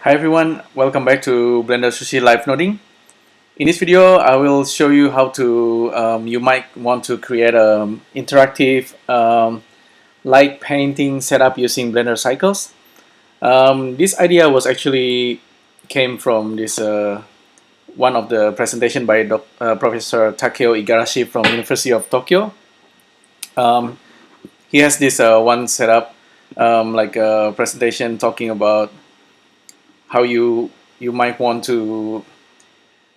Hi everyone, welcome back to BLENDERSUSHI live noding. In this video, I will show you how to, you might want to create an interactive light painting setup using Blender cycles. This idea was actually came from this one of the presentation by Professor Takeo Igarashi from University of Tokyo. He has this one setup, like a presentation talking about how you might want to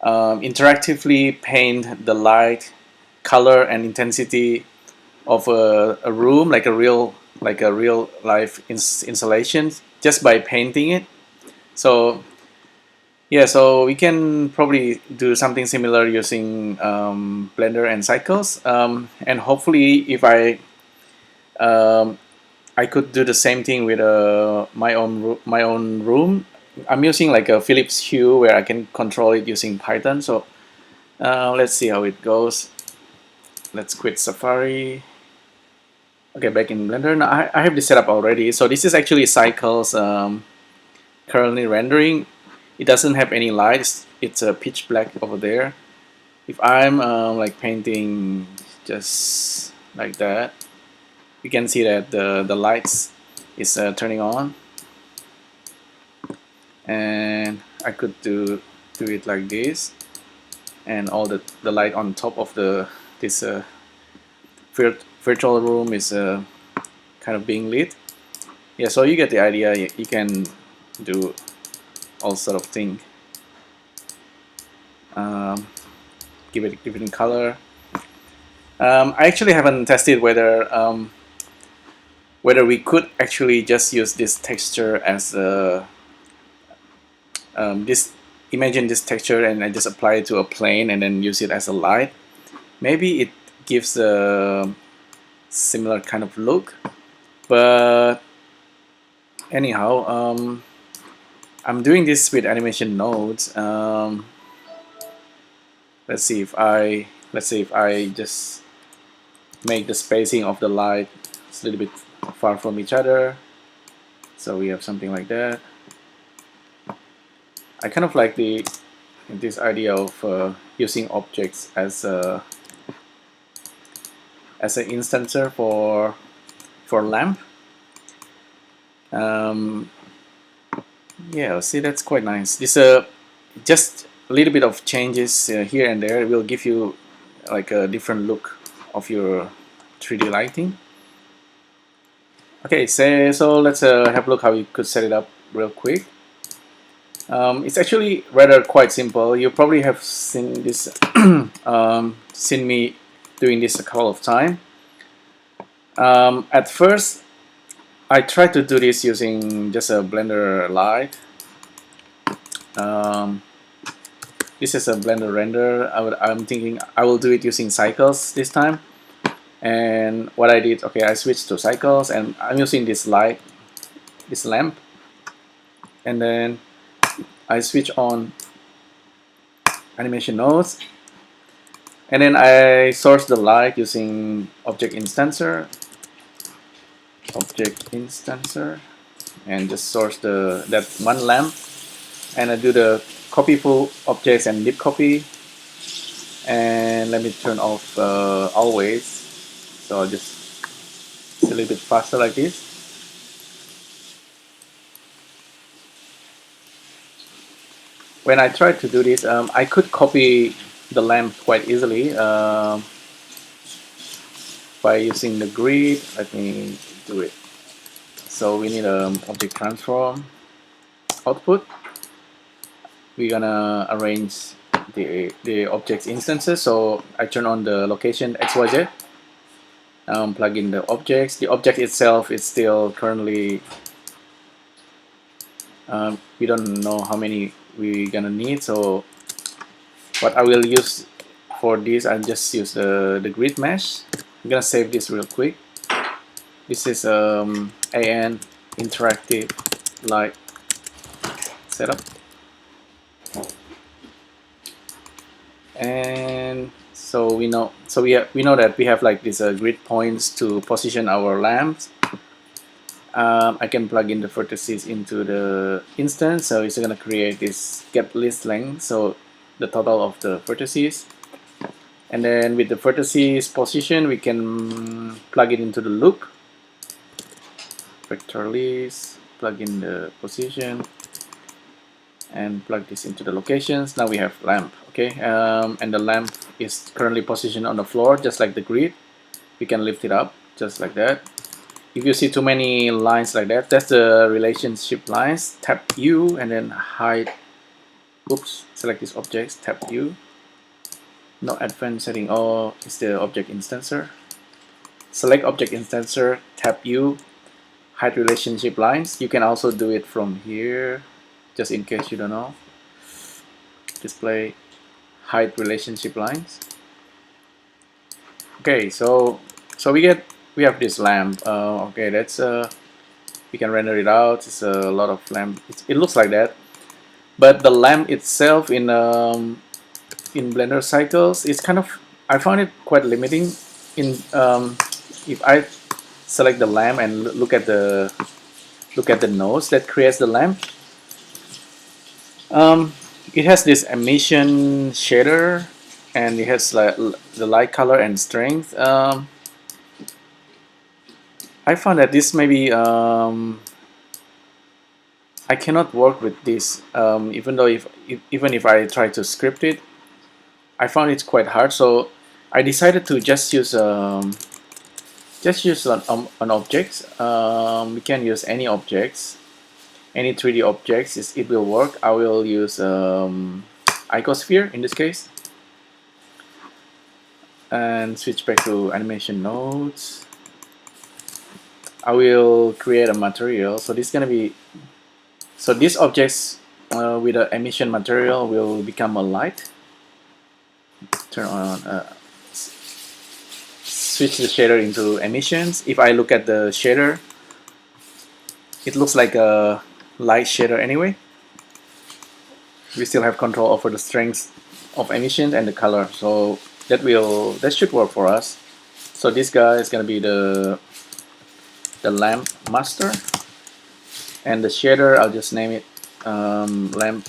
interactively paint the light, color, and intensity of a room, like a real life installation, just by painting it. So yeah, so we can probably do something similar using Blender and cycles, and hopefully if I could do the same thing with my own room. I'm using like a Phillips HUE where I can control it using Python. So let's see how it goes. Let's quit Safari. Okay, back in Blender. Now I have this set up already. So this is actually cycles currently rendering. It doesn't have any lights. It's pitch black over there. If I'm like painting just like that, you can see that the lights is turning on. And I could do it like this, and all the light on top of this virtual room is kind of being lit. Yeah, so you get the idea. You can do all sort of thing. Give it in color. I actually haven't tested whether we could actually just use this texture as a imagine this texture and I just apply it to a plane and then use it as a light. Maybe it gives a similar kind of look, but anyhow, I'm doing this with animation nodes. Let's see if I just make the spacing of the light a little bit far from each other, so we have something like that. I kind of like this idea of using objects as an instancer for lamp. Yeah, see, that's quite nice. This just a little bit of changes here and there will give you like a different look of your 3D lighting. Okay, so let's have a look how you could set it up real quick. It's actually rather quite simple. You probably have seen this, seen me doing this a couple of times. At first, I tried to do this using just a Blender light. This is a Blender render. I'm thinking I will do it using cycles this time. And what I did, okay, I switched to cycles, and I'm using this light, this lamp, and then I switch on animation nodes, and then I source the light using object instancer, and just source that one lamp, and I do the copy full objects and lip copy, and let me turn off always, so I'll just it's a little bit faster like this. When I tried to do this, I could copy the lamp quite easily by using the grid. Let me do it. So we need an object transform output. We're gonna arrange the object's instances. So I turn on the location XYZ, plug in the objects. The object itself is still currently, we don't know how many we're gonna need, so what I will use for this, I'll just use the grid mesh. I'm gonna save this real quick. This is AN interactive light setup, and so we know that we have like these grid points to position our lamps. I can plug in the vertices into the instance, so it's going to create this get list length, so the total of the vertices. And then with the vertices position, we can plug it into the loop. Vector list, plug in the position, and plug this into the locations. Now we have lamp, okay? And the lamp is currently positioned on the floor, just like the grid. We can lift it up, just like that. If you see too many lines like that, that's the relationship lines. Tap U and then hide. Oops, select these objects, tap U. No advanced setting, oh, it's the object instancer. Select object instancer, tap U, hide relationship lines. You can also do it from here, just in case you don't know. Display, hide relationship lines. Okay, so we have this lamp. Okay, that's we can render it out. It's a lot of lamp. It looks like that, but the lamp itself in Blender cycles, it's kind of, I found it quite limiting. In if I select the lamp and look at the nodes that creates the lamp, it has this emission shader, and it has like the light color and strength. I found that this maybe I cannot work with this, even though even if I try to script it, I found it's quite hard. So I decided to just use an object. We can use any objects, any 3D objects. It will work. I will use icosphere in this case, and switch back to animation nodes. I will create a material. So this is gonna be, so these objects with the emission material will become a light. Turn on, switch the shader into emissions. If I look at the shader, it looks like a light shader anyway. We still have control over the strength of emissions and the color, so that should work for us. So this guy is gonna be the lamp master, and the shader, I'll just name it lamp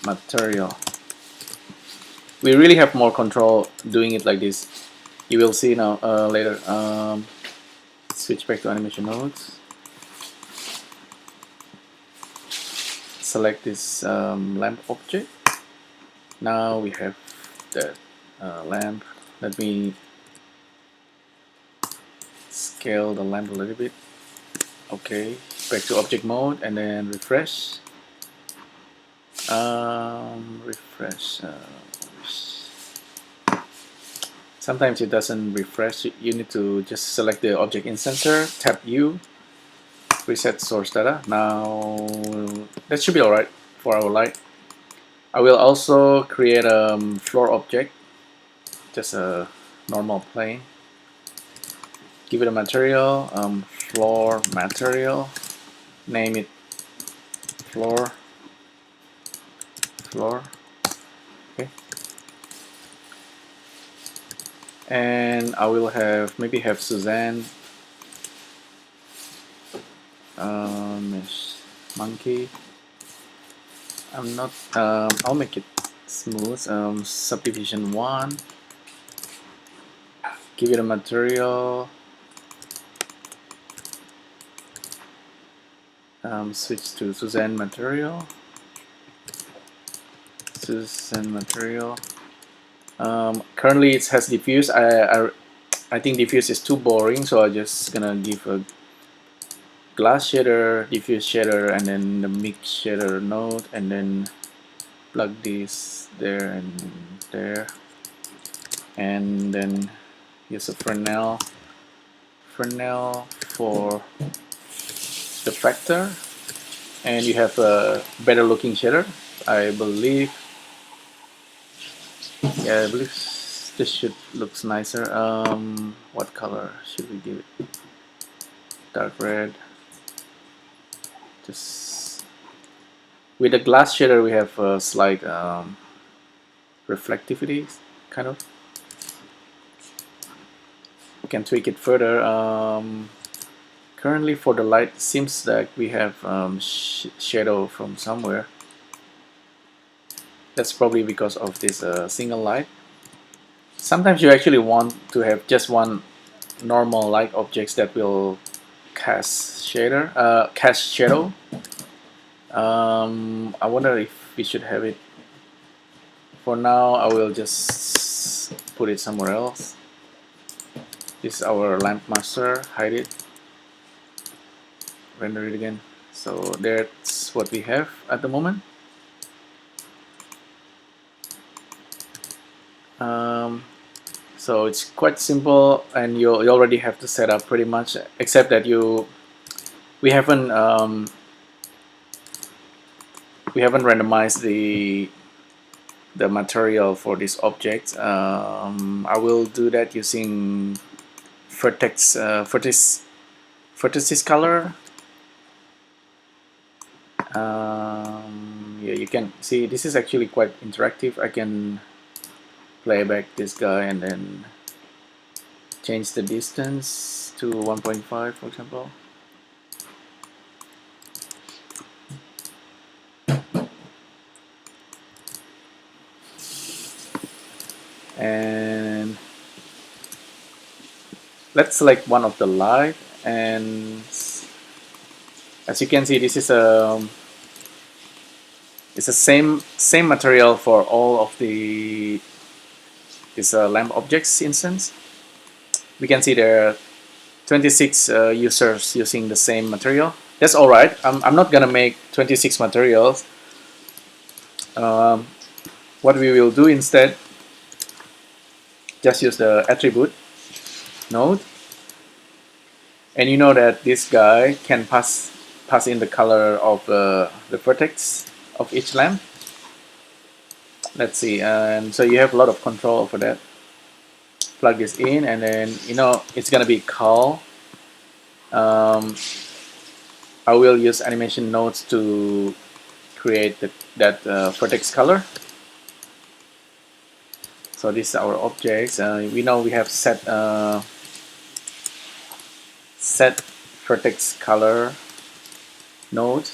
material. We really have more control doing it like this. You will see now later. Switch back to animation nodes. Select this lamp object. Now we have the lamp. Let me scale the lamp a little bit. Okay, back to object mode and then refresh. Refresh. Sometimes it doesn't refresh. You need to just select the object instancer, tap U, reset source data. Now that should be alright for our light. I will also create a floor object, just a normal plane. Give it a material, floor material. Name it floor. Okay. And I will maybe have Suzanne, mesh monkey. I'm not. I'll make it smooth. Subdivision 1. Give it a material. Switch to Suzanne material. Currently it has diffuse. I think diffuse is too boring, so I'm just gonna give a glass shader, diffuse shader, and then the mix shader node, and then plug this there and there, and then use a Fresnel for the factor, and you have a better looking shader, I believe. Yeah, I believe this should looks nicer. What color should we give it? Dark red. Just with the glass shader, we have a slight reflectivity, kind of. We can tweak it further. Currently for the light, seems like we have shadow from somewhere. That's probably because of this single light. Sometimes you actually want to have just one normal light objects that will cast shadow. I wonder if we should have it. For now, I will just put it somewhere else. This is our lamp master. Hide it. Render it again. So that's what we have at the moment. So it's quite simple, and you already have the setup pretty much, except that we haven't randomized the material for this object. I will do that using vertices color. Yeah, you can see this is actually quite interactive. I can play back this guy and then change the distance to 1.5, for example. And let's select one of the light, and as you can see, this is it's the same material for all of this lamp objects instance. We can see there are 26 users using the same material. That's all right. I'm not gonna make 26 materials. What we will do instead, just use the attribute node, and you know that this guy can pass in the color of the vertex of each lamp. Let's see, and so you have a lot of control over that. Plug this in, and then it's gonna be call. I will use animation nodes to create that vertex color. So this is our objects. We know we have set vertex color node.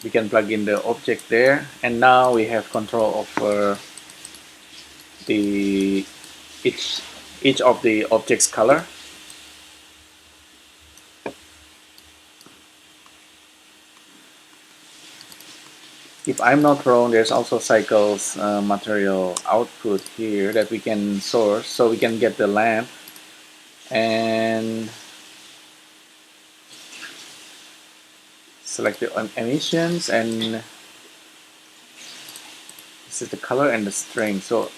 We can plug in the object there, and now we have control over each of the object's color. If I'm not wrong, there's also cycles material output here that we can source, so we can get the lamp and select the emissions, and this is the color and the strength. So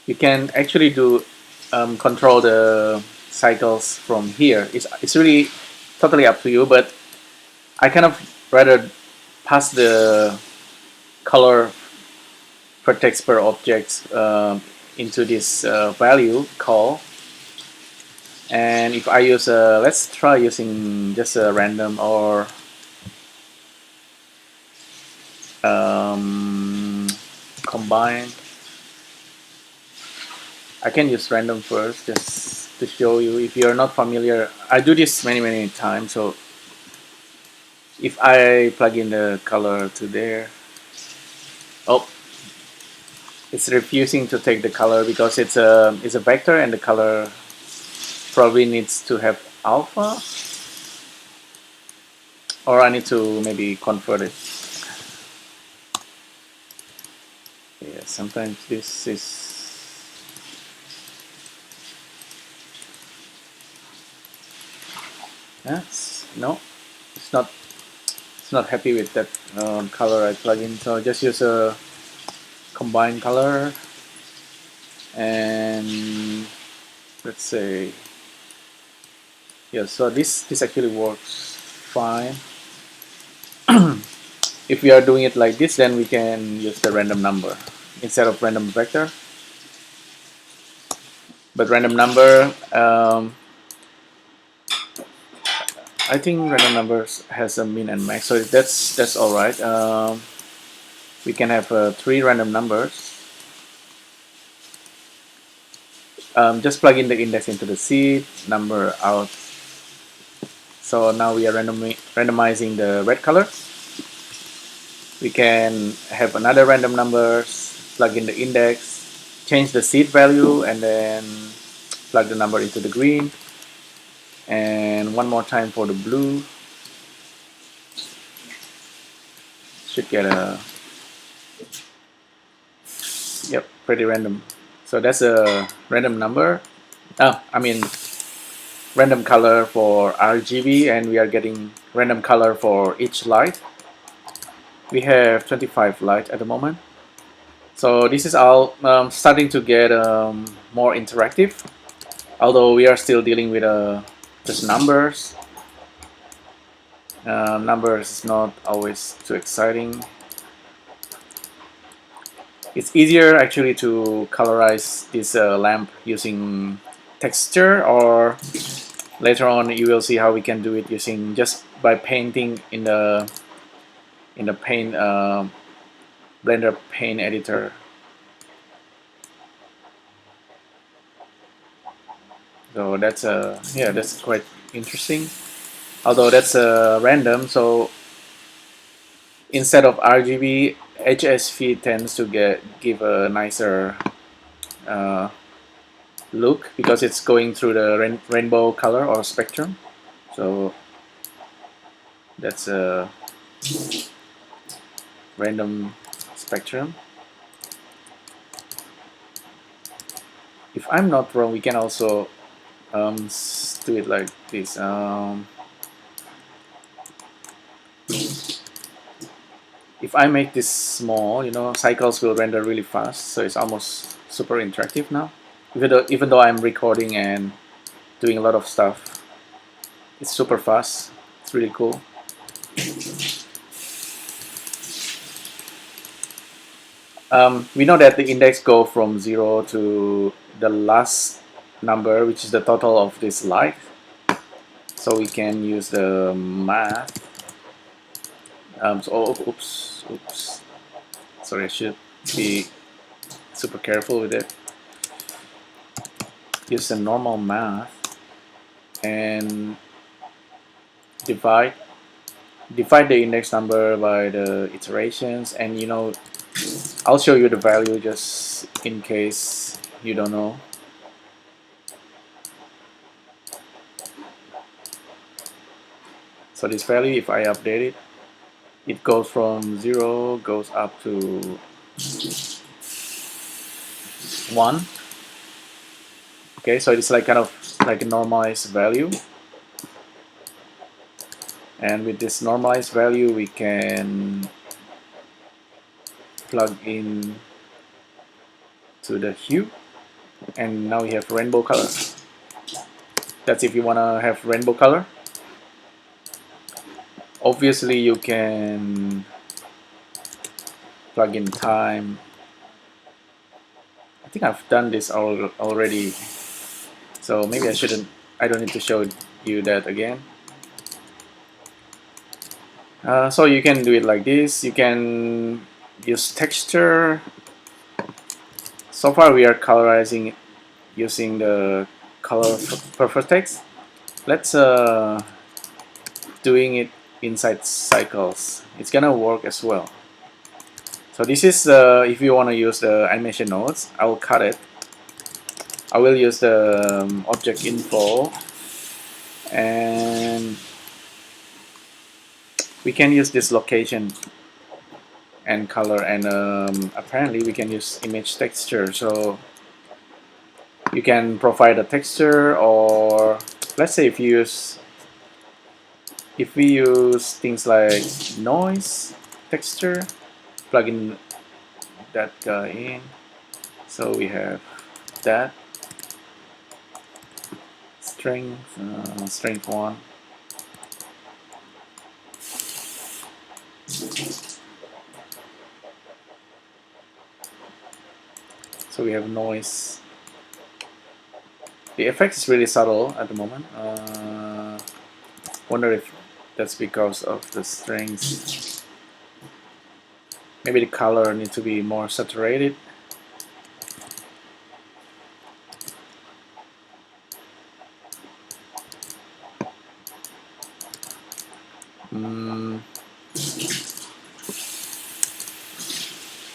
you can actually do control the cycles from here. It's really totally up to you, but I kind of rather pass the color vertex per object into this value call. And if I use let's try using just a random or combine. I can use random first just to show you. If you're not familiar, I do this many times. So if I plug in the color to there, oh, it's refusing to take the color because it's a vector, and the color probably needs to have alpha, or I need to maybe convert it. Yeah, sometimes this is no, it's not happy with that color I plug in. So just use a combine color, and let's say, yeah, so this actually works fine. If we are doing it like this, then we can use the random number instead of random vector. But random number, I think random numbers has a min and max, so that's all right. We can have 3 random numbers. Just plug in the index into the seed, number out So now we are randomizing the red color. We can have another random numbers, plug in the index, change the seed value, and then plug the number into the green. And one more time for the blue. Should get a, yep, pretty random. So that's a random number. I mean random color for RGB, and we are getting random color for each light. We have 25 light at the moment. So this is all starting to get more interactive, although we are still dealing with just numbers. Numbers is not always too exciting. It's easier actually to colorize this lamp using texture, or later on you will see how we can do it using just by painting in the paint Blender paint editor. So that's yeah, that's quite interesting. Although that's random, so instead of RGB, HSV tends to give a nicer look because it's going through the rainbow color or spectrum. So that's a random spectrum. If I'm not wrong, we can also do it like this. If I make this small, cycles will render really fast, so it's almost super interactive now. Even though I'm recording and doing a lot of stuff, it's super fast. It's really cool. We know that the index go from 0 to the last number, which is the total of this light. So we can use the math. Oops. Sorry, I should be super careful with it. Use the normal math and divide the index number by the iterations, and I'll show you the value just in case you don't know. So this value, if I update it, it goes from 0, goes up to 1. Okay, so it's like kind of like a normalized value. And with this normalized value, we can plug in to the hue, and now we have rainbow color. That's if you want to have rainbow color. Obviously, you can plug in time. I think I've done this already, so maybe I don't need to show you that again. So you can do it like this. You can use texture. So far we are colorizing using the color preferred text. Let's doing it inside cycles. It's gonna work as well. So this is if you want to use the animation nodes, I will cut it. I will use the object info, and we can use this location and color, and apparently we can use image texture. So you can provide a texture, or let's say if we use things like noise texture, plug in that guy in. So we have that strength 1. So we have noise. The effect is really subtle at the moment. Wonder if that's because of the strength. Maybe the color needs to be more saturated.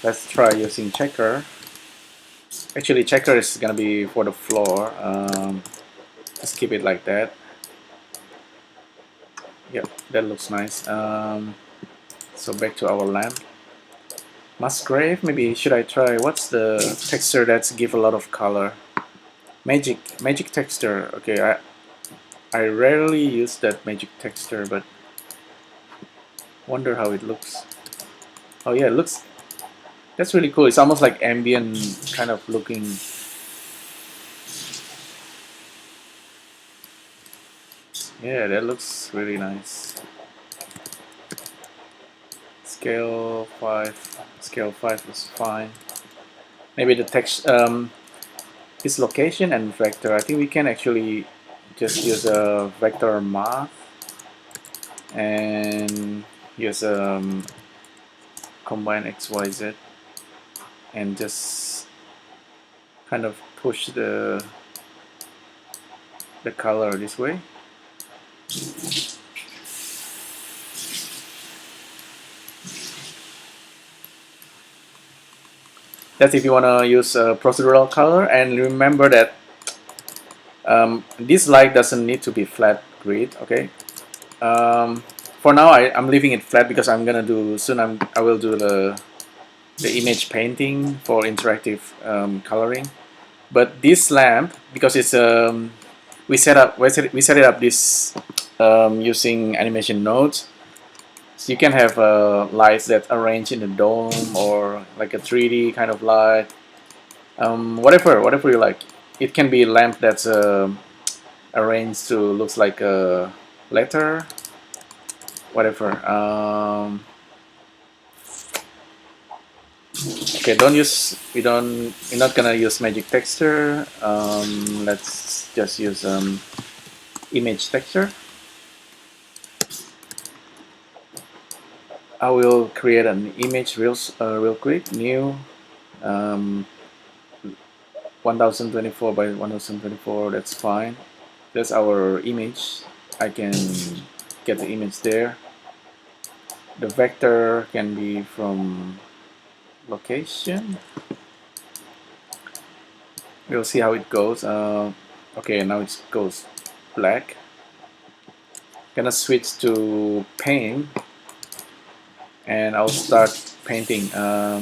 Let's try using checker. Actually, checker is gonna be for the floor. Just keep it like that. Yep, that looks nice. So back to our lamp. Musgrave, maybe should I try? What's the texture that's give a lot of color? Magic texture. Okay, I rarely use that magic texture, but wonder how it looks. Oh yeah, it looks. That's really cool. It's almost like ambient kind of looking. Yeah, that looks really nice. Scale 5. Scale 5 is fine. Maybe the text, this location and vector. I think we can actually just use a vector math and use combine XYZ and just kind of push the color this way. That's if you want to use a procedural color, and remember that this light doesn't need to be flat grid. Okay, for now I'm leaving it flat because I'm gonna do soon. I will do the image painting for interactive coloring. But this lamp, because it's we set it up this using animation nodes. So you can have lights that arrange in a dome or like a 3D kind of light, whatever you like. It can be a lamp that's arranged to looks like a letter, whatever. Okay, we're not gonna use magic texture. Let's just use image texture. I will create an image real quick. New 1024 by 1024. That's fine. That's our image. I can get the image there. The vector can be from location. We'll see how it goes. Okay, now it goes black. Gonna switch to paint, and I'll start painting. I'll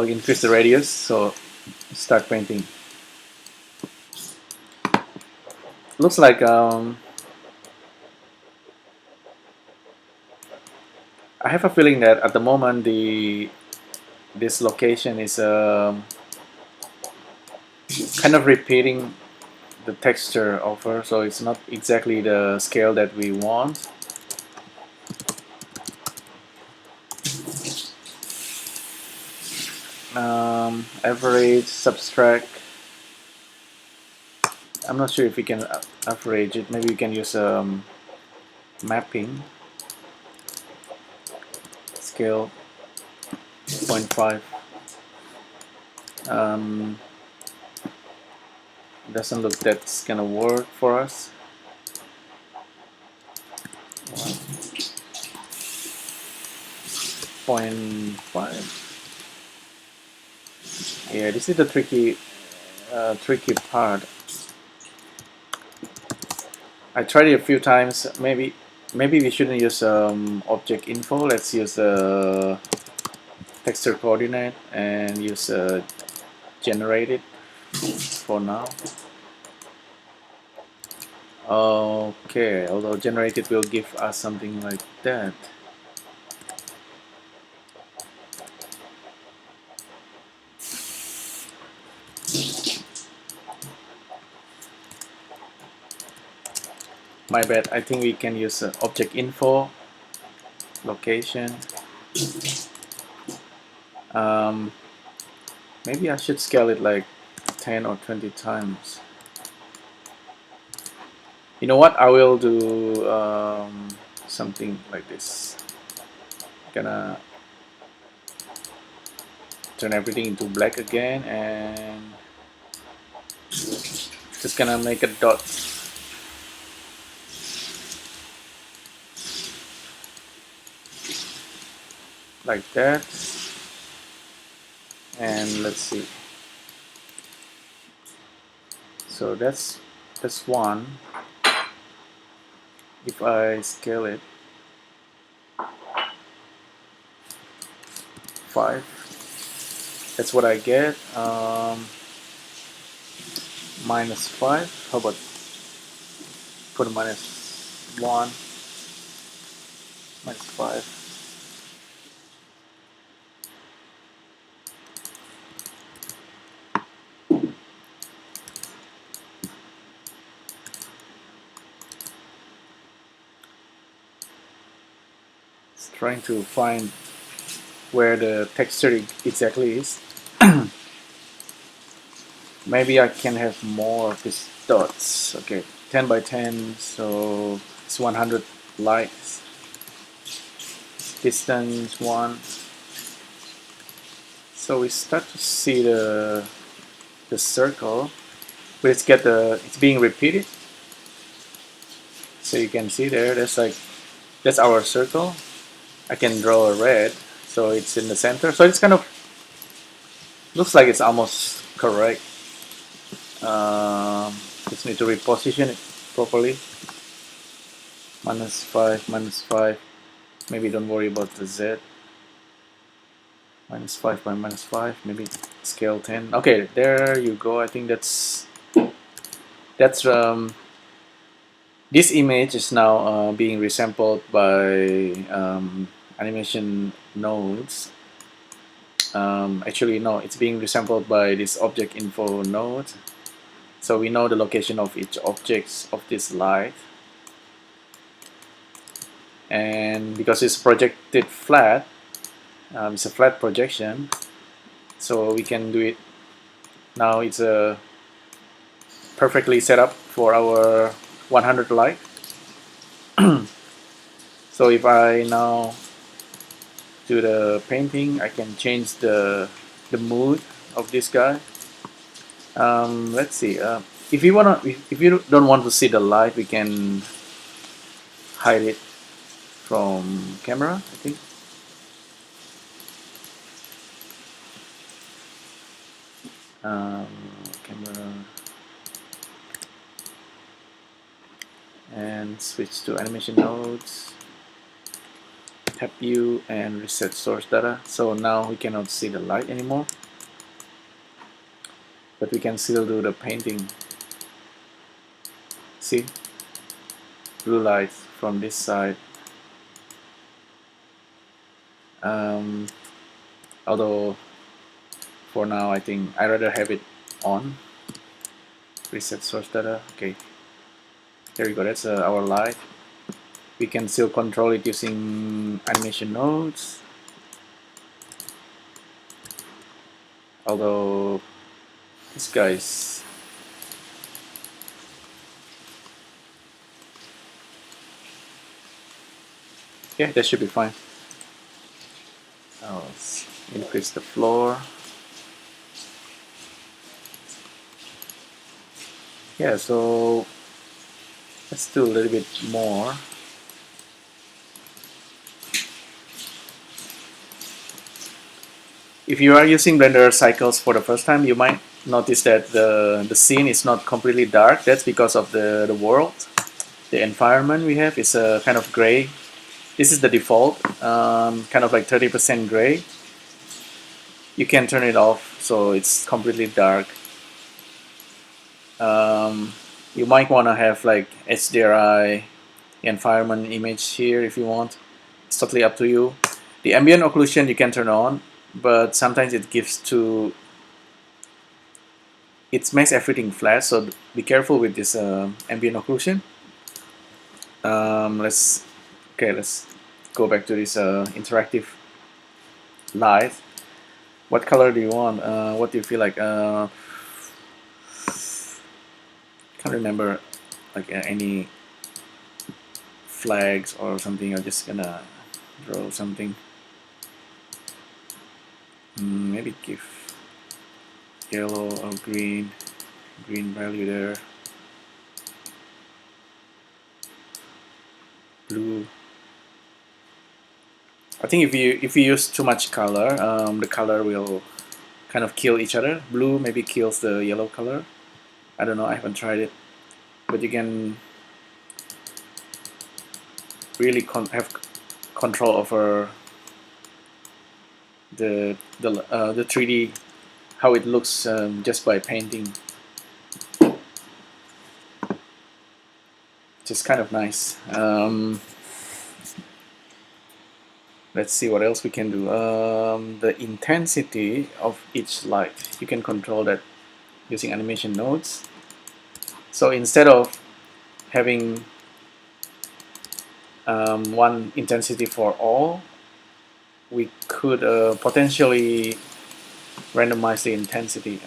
increase the radius, so start painting. Looks like I have a feeling that at the moment this location is kind of repeating the texture of her, so it's not exactly the scale that we want. Average, subtract. I'm not sure if we can average it. Maybe we can use mapping. Scale 0.5. Doesn't look that's gonna work for us. 0.5. Yeah, this is the tricky part. I tried it a few times. Maybe we shouldn't use object info. Let's use texture coordinate and use generated for now. Okay, although generated will give us something like that. My bad. I think we can use object info location. Maybe I should scale it like 10 or 20 times. You know what? I will do something like this. Gonna turn everything into black again and just gonna make a dot. like that. And let's see. So that's one. If I scale it 5, that's what I get. -5. How about put -1, -5. It's trying to find where the texture exactly is. Maybe I can have more of these dots. Okay, 10 by 10, so it's 100 lights. Distance 1. So we start to see the circle, but it's being repeated. So you can see there, that's our circle. I can draw a red, so it's in the center. So it's kind of looks like it's almost correct. Just need to reposition it properly. -5, -5. Maybe don't worry about the Z. -5 by -5. Maybe scale 10. Okay, there you go. I think that's this image is now being resampled by animation nodes. Actually, no, it's being resampled by this object info node. So we know the location of each object of this light. And because it's projected flat, it's a flat projection, so we can do it. Now it's perfectly set up for our 100 light. So if I now do the painting, I can change the mood of this guy. Let's see. If you don't want to see the light, we can hide it from camera, I think. Camera, and switch to animation nodes, tap U and reset source data. So now we cannot see the light anymore, but we can still do the painting. See, blue light from this side. Although for now I think I rather have it on. Reset source data. Okay, there you go. That's our light. We can still control it using animation nodes. Although this guy's yeah, that should be fine. Let's increase the floor. Yeah, so let's do a little bit more. If you are using Blender cycles for the first time, you might notice that the scene is not completely dark. That's because of the world. The environment we have is a kind of gray. This is the default, kind of like 30% gray. You can turn it off so it's completely dark. You might want to have like HDRI environment image here if you want. It's totally up to you. The ambient occlusion you can turn on, but sometimes it makes everything flat, so be careful with this ambient occlusion. Let's go back to this interactive light. What color do you want? What do you feel like? Can't remember like any flags or something. I'm just gonna draw something. Maybe give yellow or green value there. Blue. I think if you use too much color, the color will kind of kill each other. Blue maybe kills the yellow color. I don't know, I haven't tried it, but you can really have control over the 3D, how it looks just by painting. Just kind of nice. Let's see what else we can do. The intensity of each light, you can control that using animation nodes. So instead of having one intensity for all, we could potentially randomize the intensity.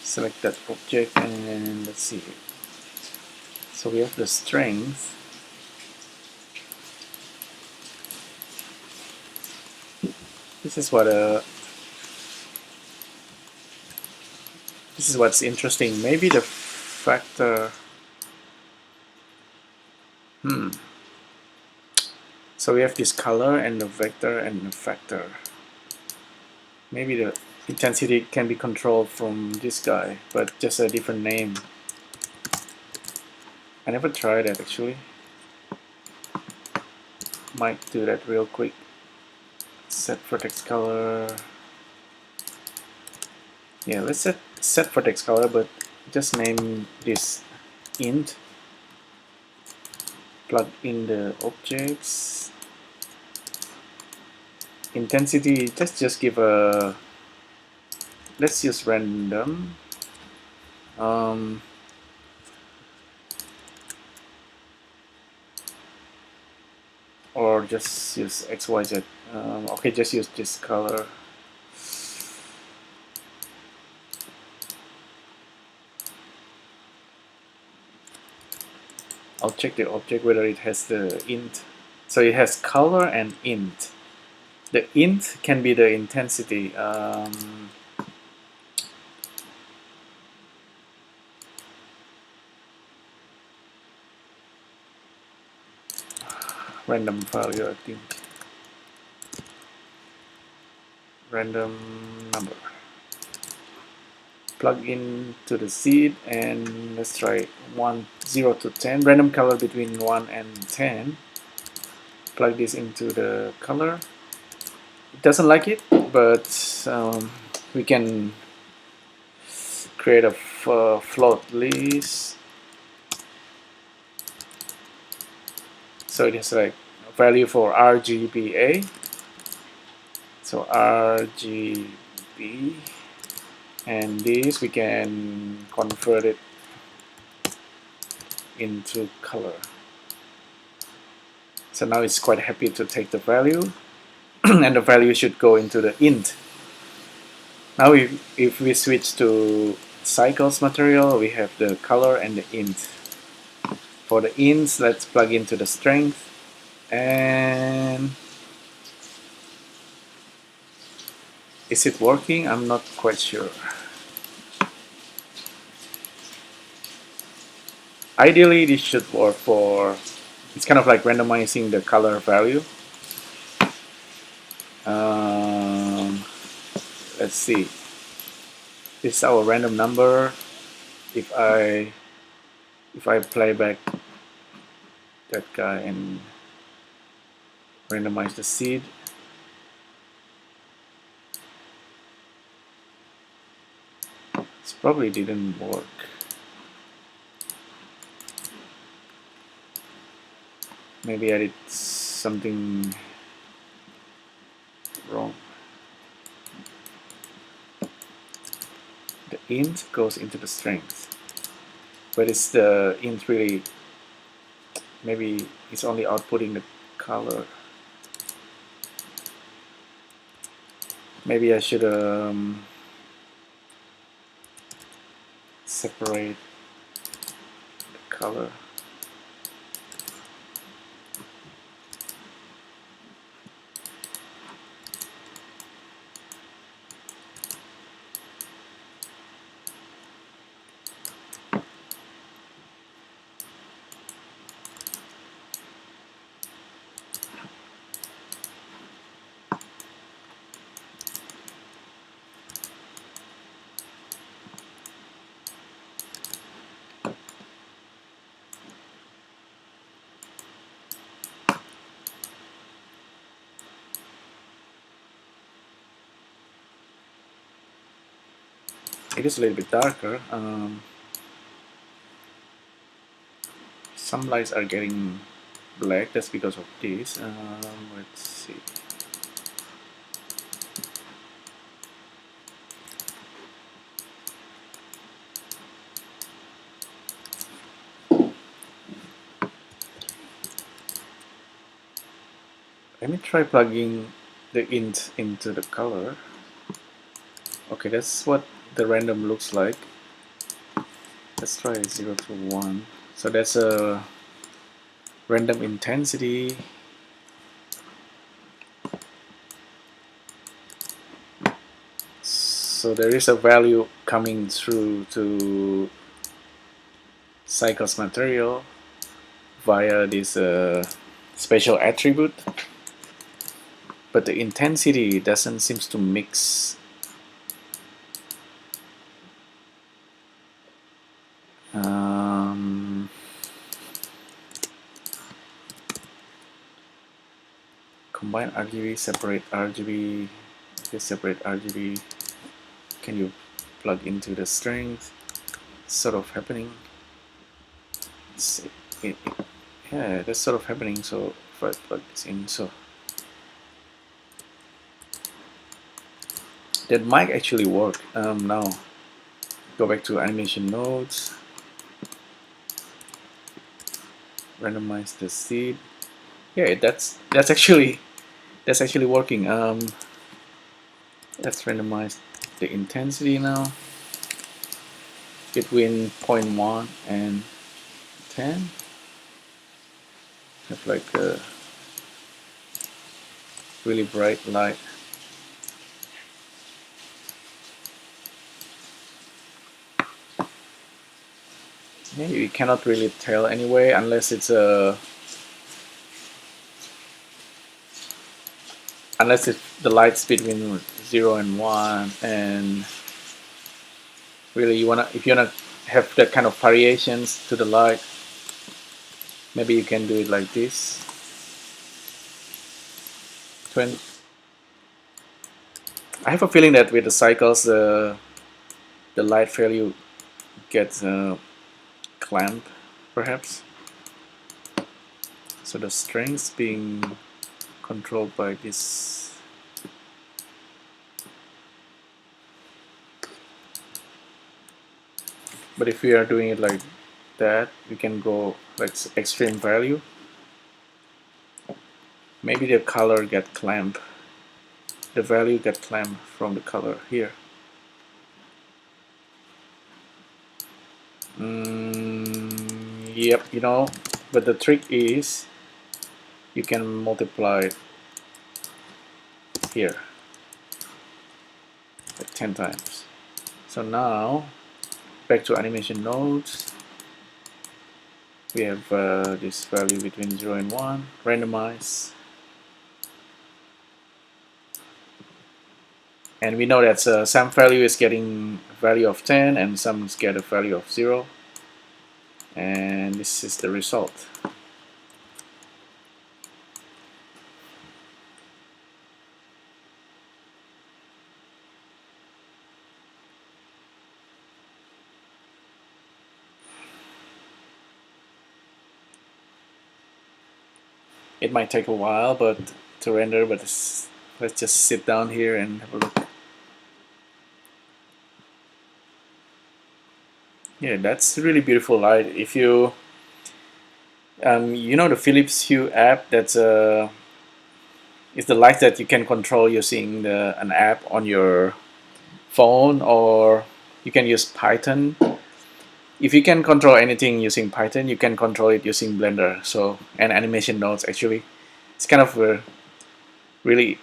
Select that object and let's see. So we have the strength. This is what's interesting. Maybe the factor. So we have this color and the vector and the factor. Maybe the intensity can be controlled from this guy, but just a different name. I never tried that actually. Might do that real quick. Set vertex color. Yeah, let's set vertex color, but just name this int. Plug in the objects. Intensity, just give a, let's use random. Or just use XYZ. Okay, just use this color. I'll check the object whether it has the int. So it has color and int. The int can be the intensity. Random value, I think. Random number. Plug into the seed and let's try 0 to 10. Random color between 1 and 10. Plug this into the color. It doesn't like it, but we can create a float list. So it is like a value for RGBA. So RGB, and this we can convert it into color. So now it's quite happy to take the value, and the value should go into the int. Now if we switch to cycles material, we have the color and the int. For the ints, let's plug into the strength, and is it working? I'm not quite sure. Ideally, this should work for, it's kind of like randomizing the color value. Let's see. This is our random number. If I play back that guy and randomize the seed, this probably didn't work. Maybe I did something wrong. The int goes into the strength, but it's the int really, maybe it's only outputting the color. Maybe I should separate the color. it is a little bit darker. Some lights are getting black. That's because of this. Let's see. Let me try plugging the int into the color. Okay, that's what the random looks like. Let's try 0 to 1. So that's a random intensity. So there is a value coming through to cycles material via this special attribute, but the intensity doesn't seem to mix. Combine RGB, separate RGB, separate RGB. Can you plug into the strength? It's sort of happening. Yeah, that's sort of happening. So if I plug this in, so that might actually work. Now go back to animation nodes, randomize the seed. Yeah, that's actually working. Let's randomize the intensity now between 0.1 and 10. Have like a really bright light. Yeah, you cannot really tell anyway unless it's the lights between 0 and 1, and really if you wanna have that kind of variations to the light, maybe you can do it like this. 20. I have a feeling that with the cycles the light value gets clamped perhaps, so the strengths being controlled by this. But if we are doing it like that, we can go like extreme value. Maybe the color get clamped, the value get clamped from the color here. Yep, you know, but the trick is you can multiply it here like 10 times. So now back to animation nodes, we have this value between 0 and 1, randomize, and we know that some value is getting a value of 10 and some get a value of 0, and this is the result. It might take a while to render, but let's just sit down here and have a look. Yeah, that's really beautiful light. If you you know the Phillips HUE app, that's it's the light that you can control using an app on your phone, or you can use Python. If you can control anything using Python, you can control it using Blender. So, and animation nodes actually, it's kind of really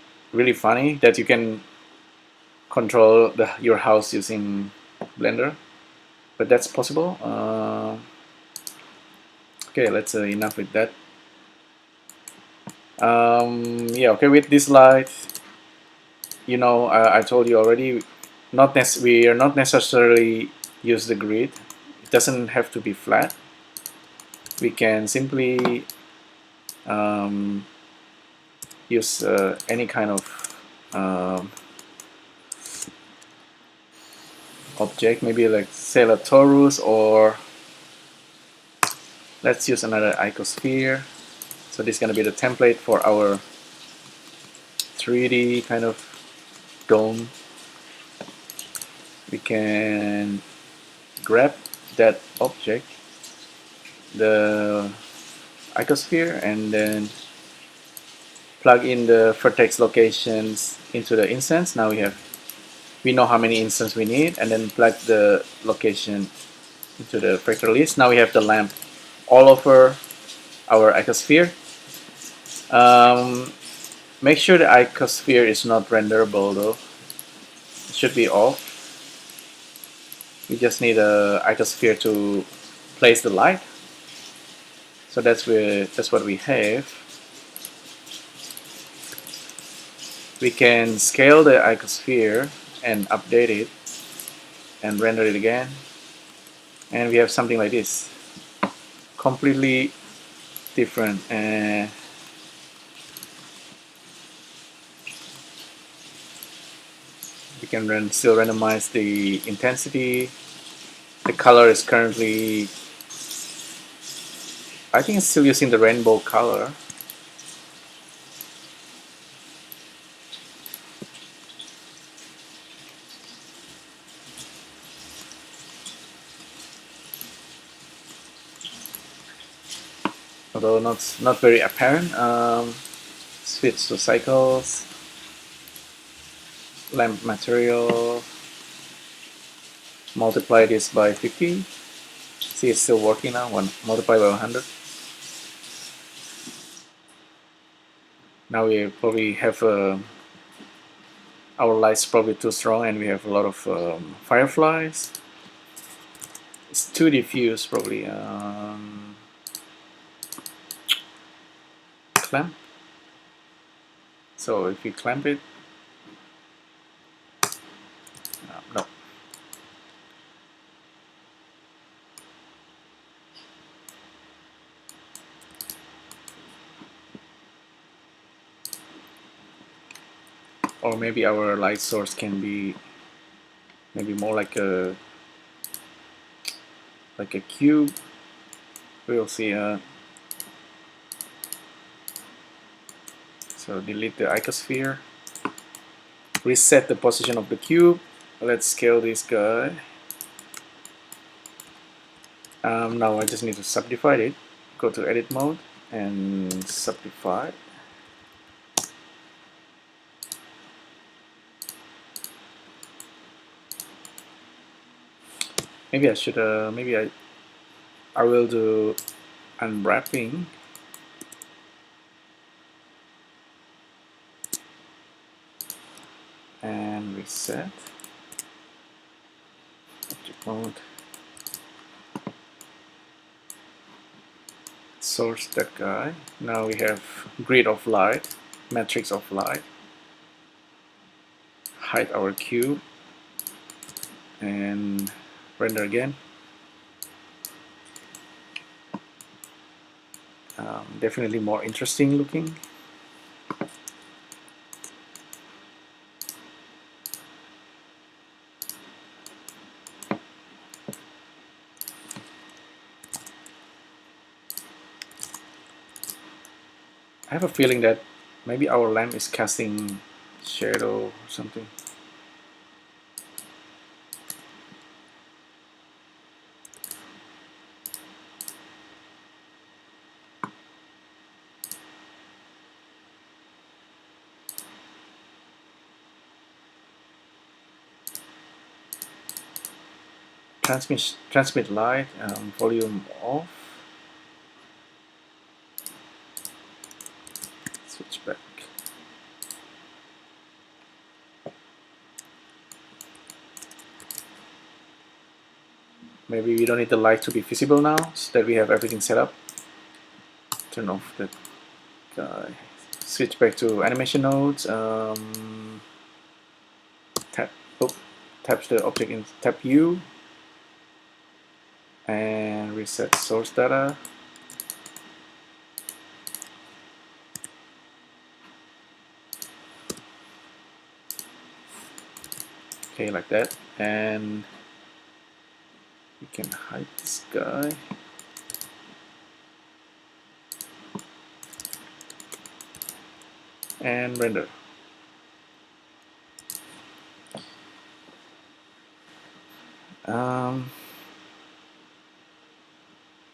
funny that you can control your house using Blender, but that's possible. Okay, let's enough with that. Yeah, okay, with this light, you know, I told you already, we are not necessarily use the grid. It doesn't have to be flat. We can simply use any kind of object, maybe like Celotaurus, or let's use another icosphere. So this is going to be the template for our 3D kind of dome. We can grab that object, the icosphere, and then plug in the vertex locations into the instance. Now we know how many instances we need, and then plug the location into the vector list. Now we have the lamp all over our icosphere. Make sure the icosphere is not renderable though. It should be off. We just need a icosphere to place the light. So that's what we have. We can scale the icosphere and update it and render it again. And we have something like this. Completely different. We can still randomize the intensity. The color is currently, I think it's still using the rainbow color. Although not very apparent. Switch to cycles, lamp material, multiply this by 50. See, it's still working now. Multiply by 100. Now we probably have our light's probably too strong, and we have a lot of fireflies. It's too diffuse probably. Clamp. So if we clamp it, no. Or maybe our light source can be maybe more like a cube. We'll see. So delete the icosphere. Reset the position of the cube. Let's scale this guy. Now I just need to subdivide it. Go to edit mode and subdivide. Maybe I should. Maybe I will do unwrapping. And reset. Object mode. Source that guy. Now we have grid of light, matrix of light. Hide our cube and render again. Definitely more interesting looking. I have a feeling that maybe our lamp is casting shadow or something. Transmit light, volume off. Switch back. Maybe we don't need the light to be visible now, so that we have everything set up. Turn off that guy. Switch back to animation nodes. Tap the object in tap U. And reset source data. Okay, like that. And can hide this guy. And render.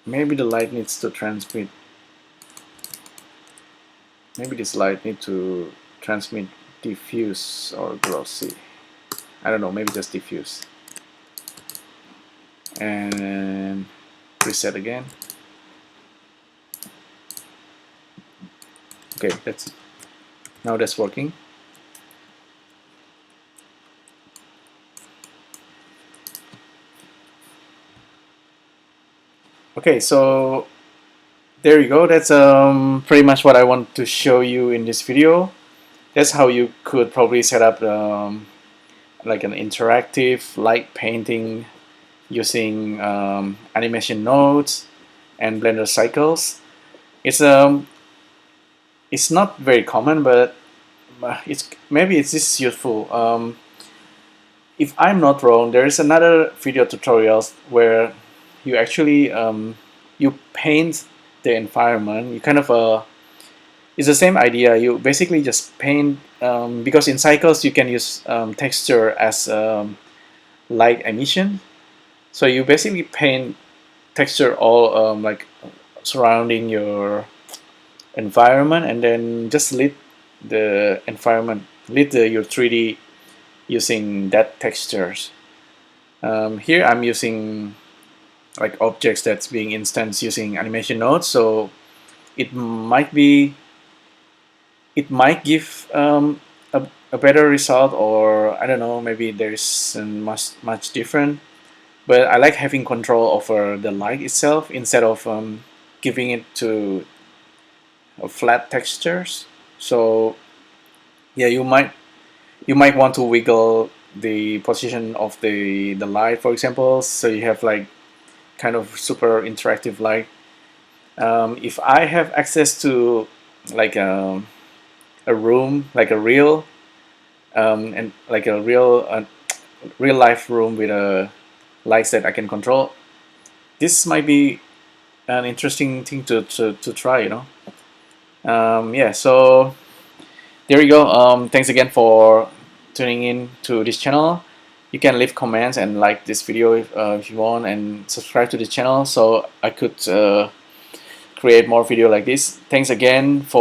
Maybe the light needs to transmit. Maybe this light needs to transmit diffuse or glossy. I don't know, maybe just diffuse. And reset again. Okay, now that's working. Okay, so there you go. That's pretty much what I want to show you in this video. That's how you could probably set up like an interactive light painting using animation nodes and Blender cycles. It's not very common, but maybe it's just useful. If I'm not wrong, there is another video tutorials where you actually you paint the environment. You kind of it's the same idea. You basically just paint because in cycles you can use texture as light emission. So you basically paint texture all like surrounding your environment, and then just lit the environment, lit your 3D using that textures. Here I'm using like objects that's being instanced using animation nodes, so it might give a better result, or I don't know, maybe there's much different. But I like having control over the light itself instead of giving it to flat textures. So yeah, you might want to wiggle the position of the light, for example, so you have like kind of super interactive light. If I have access to like a room, like a real and like a real life room with a lights that I can control, this might be an interesting thing to try, you know. Yeah, so there you go. Thanks again for tuning in to this channel. You can leave comments and like this video if you want, and subscribe to the channel so I could create more video like this. Thanks again for